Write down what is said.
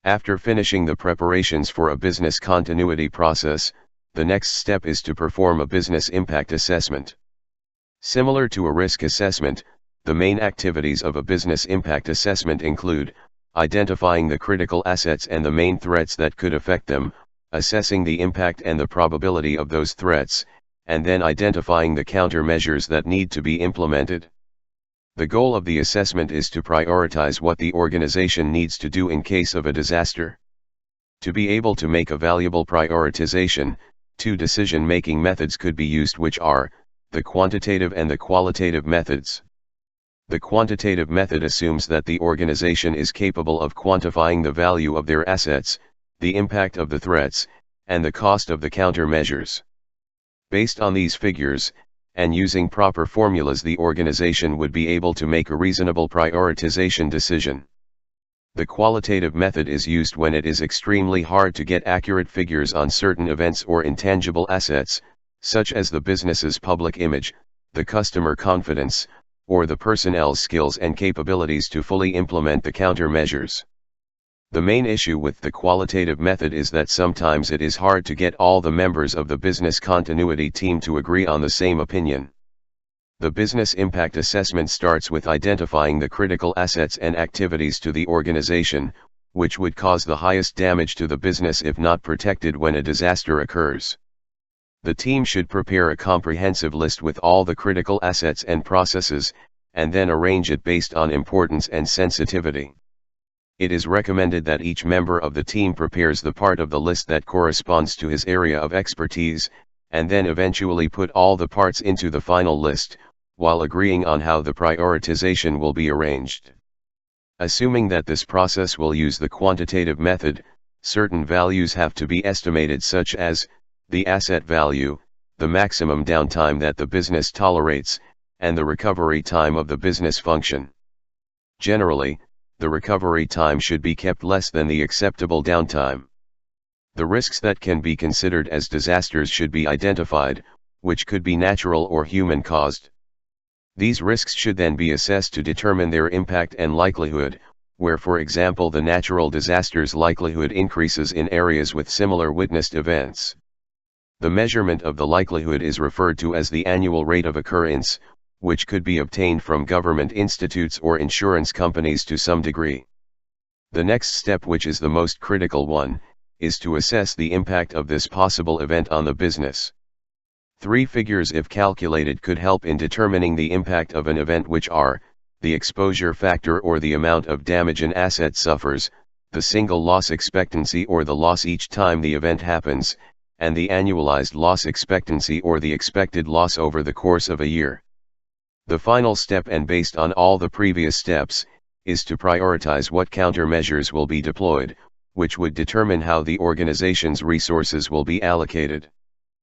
After finishing the preparations for a business continuity process, the next step is to perform a business impact assessment. Similar to a risk assessment, the main activities of a business impact assessment include identifying the critical assets and the main threats that could affect them, assessing the impact and the probability of those threats, and then identifying the countermeasures that need to be implemented. The goal of the assessment is to prioritize what the organization needs to do in case of a disaster. To be able to make a valuable prioritization, two decision-making methods could be used, which are the quantitative and the qualitative methods. The quantitative method assumes that the organization is capable of quantifying the value of their assets, the impact of the threats, and the cost of the countermeasures. Based on these figures, and using proper formulas, the organization would be able to make a reasonable prioritization decision. The qualitative method is used when it is extremely hard to get accurate figures on certain events or intangible assets, such as the business's public image, the customer confidence, or the personnel's skills and capabilities to fully implement the countermeasures. The main issue with the qualitative method is that sometimes it is hard to get all the members of the business continuity team to agree on the same opinion. The business impact assessment starts with identifying the critical assets and activities to the organization, which would cause the highest damage to the business if not protected when a disaster occurs. The team should prepare a comprehensive list with all the critical assets and processes, and then arrange it based on importance and sensitivity. It is recommended that each member of the team prepares the part of the list that corresponds to his area of expertise, and then eventually put all the parts into the final list, while agreeing on how the prioritization will be arranged. Assuming that this process will use the quantitative method, certain values have to be estimated, such as the asset value, the maximum downtime that the business tolerates, and the recovery time of the business function. Generally, the recovery time should be kept less than the acceptable downtime. The risks that can be considered as disasters should be identified, which could be natural or human-caused. These risks should then be assessed to determine their impact and likelihood, where, for example, the natural disaster's likelihood increases in areas with similar witnessed events. The measurement of the likelihood is referred to as the annual rate of occurrence, which could be obtained from government institutes or insurance companies to some degree. The next step, which is the most critical one, is to assess the impact of this possible event on the business. Three figures, if calculated, could help in determining the impact of an event, which are the exposure factor, or the amount of damage an asset suffers, the single loss expectancy, or the loss each time the event happens, and the annualized loss expectancy, or the expected loss over the course of a year. The final step, and based on all the previous steps, is to prioritize what countermeasures will be deployed, which would determine how the organization's resources will be allocated.